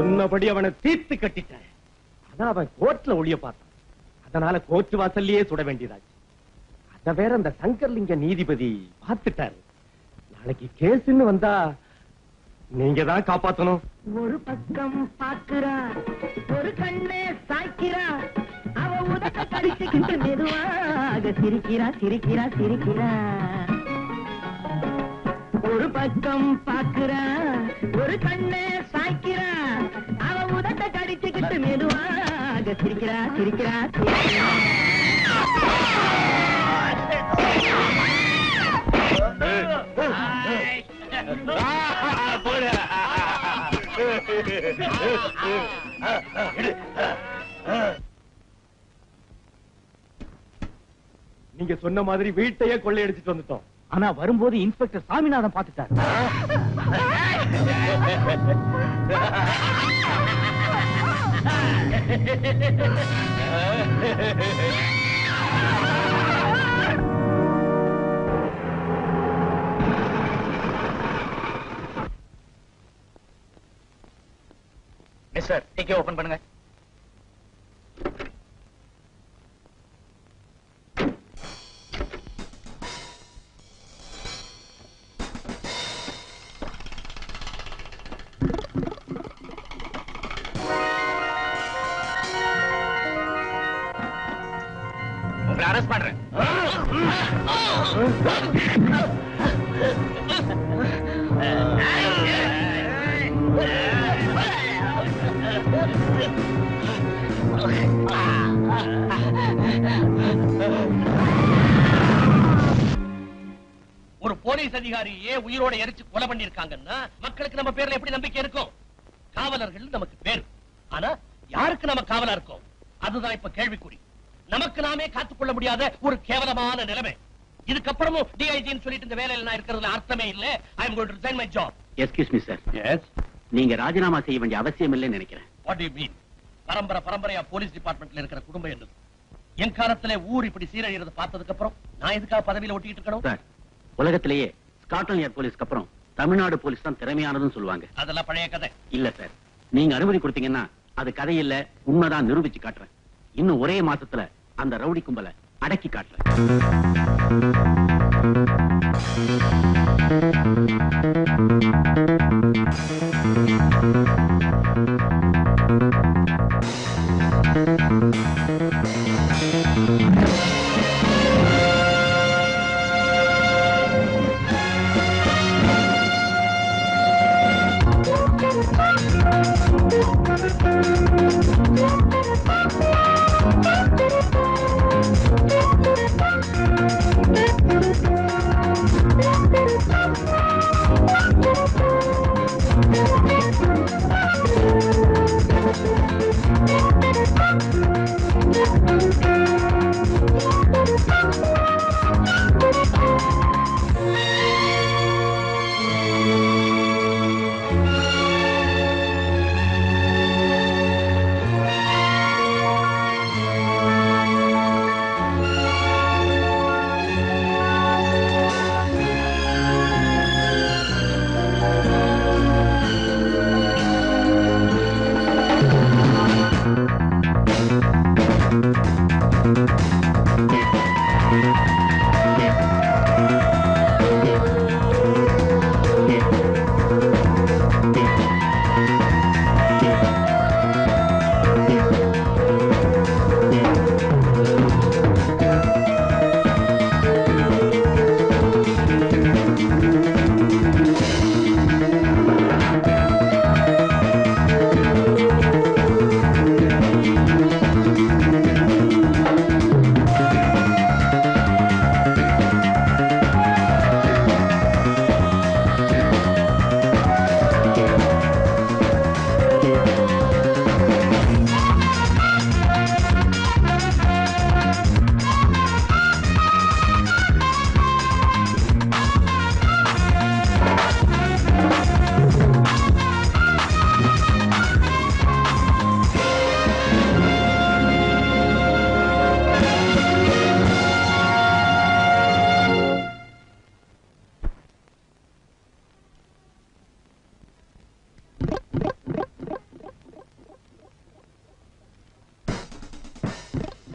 சொன்னபடி அவனை தீர்த்து கட்டிட்டேன். ஆனா அவன் கோர்ட்ல ஒளிய பார்த்தான். அதனால கோர்ட் வாசல்லையே சுட வேண்டியதாச்சு. அத வேற அந்த சங்கர்லிங்க நீதிபதி பார்த்துட்டாரு. நாளைக்கு கேஸ்ன்னு வந்தா நீங்க தான் காப்பாத்தணும். ஒரு பக்கம் பாக்குறா, ஒரு கண்ணே சாய்க்கிறா, அவ உதட்ட கடிச்சுக்கிட்டு மெதுவாக சிரிக்கிறா சிரிக்கிறா சிரிக்கிறா. ஒரு பக்கம் பாக்குறா, ஒரு கண்ணே சாய்க்கிறா, அவ உதட்ட கடிச்சுக்கிட்டு மெதுவாக சிரிக்கிறா சிரிக்கிறா சிரிக்கிறா. நீங்க சொன்ன மாதிரி வீட்டையே கொள்ளையடிச்சிட்டு வந்துட்டோம். ஆனா வரும்போது இன்ஸ்பெக்டர் சாமிநாதன் பாத்துட்டாரு. மிஸ்டர், டிக்கெட் ஓபன் பண்ணுங்க. உங்களை அரெஸ்ட் பண்றேன். ஒரு போலீஸ் அதிகாரியே உயிரோட எரிச்சு கொலை பண்ணிருக்காங்கன்னா மக்களுக்கு நம்ம பேர்ல எப்படி நம்பிக்கை இருக்கும்? காவலர்கள் நமக்கு பேரு, ஆனா யாருக்கு நம்ம காவலா இருக்கோம் அதுதான் இப்ப கேள்விக்குறி. நமக்கு நாமே காத்துக்கொள்ள முடியாத ஒரு கேவலமான நிலைமை. இதுக்கப்புறமும் டிஐஜின்னு சொல்லிட்டு இந்த வேலையில நான் இருக்கிறதுல அர்த்தமே இல்ல. I am going to resign my job. Excuse me sir. Yes. நீங்க ராஜினாமா செய்ய வேண்டிய அவசியம் இல்லைன்னு நினைக்கிறேன். What do you mean? பரம்பரையா போலீஸ் டிபார்ட்மெண்ட்ல இருக்கிற குடும்பம் என்னது? என் காலத்துல ஊர் இப்படி சீரழியறத பார்த்ததுக்கு அப்புறம் நான் எதுக்காக பதவியில ஒட்டிட்டு இருக்கணும்? சார், உலகத்திலேயே ஸ்காட்லாந்து யார்ட் போலீஸ்க்கு அப்புறம் தமிழ்நாடு போலீஸ் தான் திறமையானதுன்னு சொல்லுவாங்க. அதெல்லாம் பழைய கதை. இல்ல சார், நீங்க அனுமதி கொடுத்தீங்கன்னா அது கதை இல்ல, உண்மைதான் நிரூபிச்சு காட்டுறேன். இன்னும் ஒரே மாசத்துல அந்த ரவுடி கும்பலை அடக்கி காட்டுறேன்.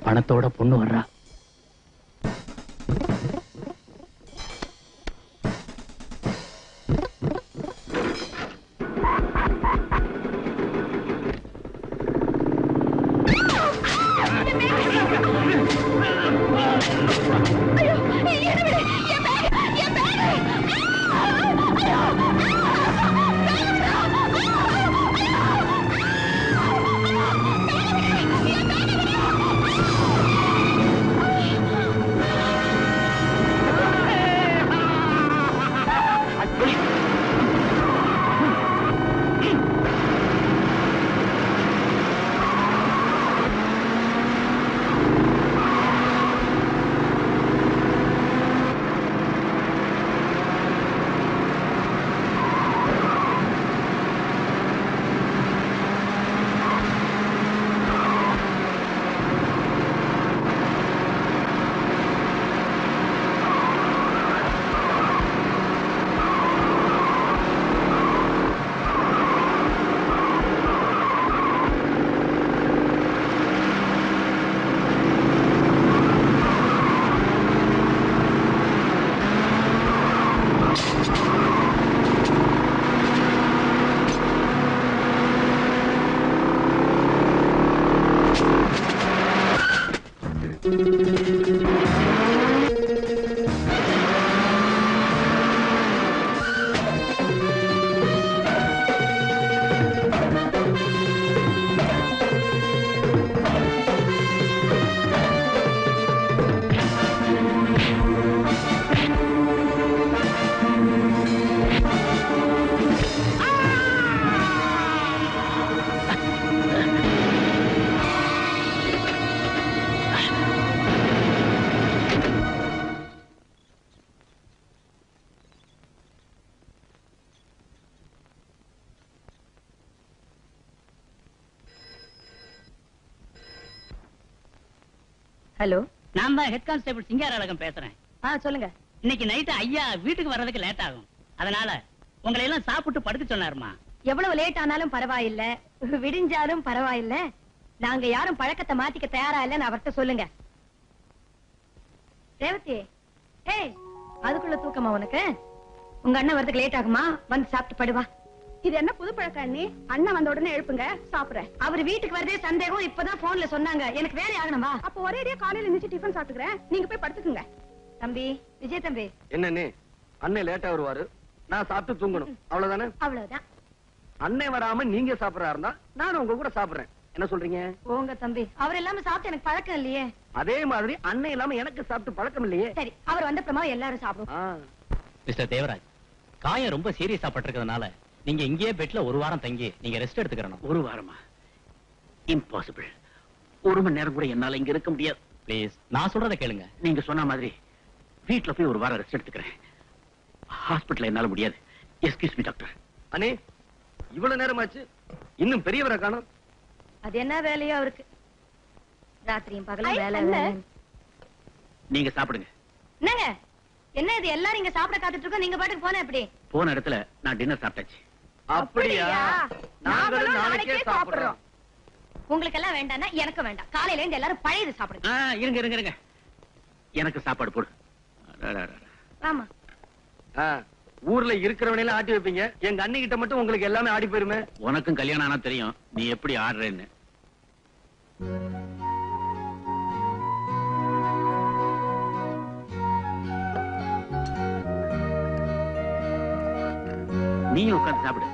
பணத்தோட பொண்ணு வர்றா. ஹலோ, நான் தான் ஹெட் கான்ஸ்டபிள் சிங்காரழகம் பேசுறேன். சொல்லுங்க. இன்னைக்கு நைட்டு ஐயா வீட்டுக்கு வர்றதுக்கு லேட் ஆகும். அதனால உங்களை எல்லாம் சாப்பிட்டு படுக்க சொன்னாருமா. எவ்வளவு லேட் ஆனாலும் பரவாயில்ல, விடிஞ்சாலும் பரவாயில்ல, நாங்க யாரும் பழக்கத்தை மாத்திக்க தயாரா இல்லன்னு அவர்கிட்ட சொல்லுங்க. ரேவதி, ஏய், அதுக்குள்ள தூக்கமா உனக்கு? உங்க அண்ணன் வரதுக்கு லேட் ஆகுமா? வந்து சாப்பிட்டு படுவா. இது என்ன புது பழக்கம் அண்ணி? அண்ணன் வந்த உடனே எழுப்புங்க, சாப்பிடுறேன். அவர் வீட்டுக்கு வரதே சந்தேகம். இப்பதான் போன்ல சொன்னாங்க. எனக்கு வேலை ஆகணுமா? அப்ப ஒரேடியா காலையில எந்திரிச்சு டிஃபன் சாப்பிட்டுக்கிறேன், நீங்க போய் படுத்துக்குங்க. தம்பி, விஜய் தம்பி, என்னன்னு அண்ணன் லேட்டா வருவாரு, நான் சாப்பிட்டு தூங்கணும், அவ்வளவுதானே? அவ்வளவுதான். அண்ணன் வராம நீங்க சாப்பிடறா இருந்தா நானும் உங்க கூட சாப்பிடுறேன். என்ன சொல்றீங்க? போங்க தம்பி, அவர் இல்லாம சாப்பிட்டு எனக்கு பழக்கம் இல்லையே. அதே மாதிரி அண்ணன் இல்லாம எனக்கு சாப்பிட்டு பழக்கம் இல்லையே. சரி, அவர் வந்த அப்புறமா எல்லாரும் சாப்பிடுவோம். மிஸ்டர் தேவராஜ், காயம் ரொம்ப சீரியஸா பட்டிருக்கிறதுனால நீங்க இங்கேயே பெட்ல ஒரு வாரம் தங்கி நீங்க ரெஸ்ட் எடுத்துக்கணும். ஒரு வாரமா? இம்பாசிபிள். ஒரு மணி நேரம் கூட என்னால இங்க இருக்க முடியாது. ப்ளீஸ், நான் சொல்றதை கேளுங்க. நீங்க சொன்ன மாதிரி வீட்டுல போய் ஒரு வாரம் ரெஸ்ட் எடுத்துக்கிறேன். ஹாஸ்பிடல்ல என்னால முடியாது. Excuse me doctor. அண்ணே, இவ்வளவு நேரமாச்சு, இன்னும் பெரியவரை காணோம். அது என்ன வேலையோ அவருக்கு, ராத்திரியும் பகலும் ஐ, வேலை அண்ணே. வேலை. நீங்க சாப்பிடுங்க. என்னங்க, என்ன இது? எல்லாரும் இங்க சாப்பிட காத்துட்டு இருக்கோம், நீங்க பாட்டுக்கு போன எப்படி? போன இடத்துல நான் டின்னர் சாப்பிட்டாச்சு. அப்படியா? நாங்களும் நாளைக்கே சாப்பிடுறோம். உங்களுக்கு எல்லாம் வேண்டாம்னா எனக்கு வேண்டாம். காலையில இருந்து எல்லாரும் பழையது சாப்பிடுங்க. இருங்க இருங்க இருங்க, எனக்கு சாப்பாடு போடு. ஆமா, ஊர்ல இருக்கிறவனையில ஆட்டி வைப்பீங்க, எங்க அண்ணி கிட்ட மட்டும் உங்களுக்கு எல்லாமே ஆடி போயிருமே. உனக்கும் கல்யாணம் ஆனா தெரியும் நீ எப்படி ஆடுறேன்னு. நீ உட்கார்ந்து சாப்பிடு.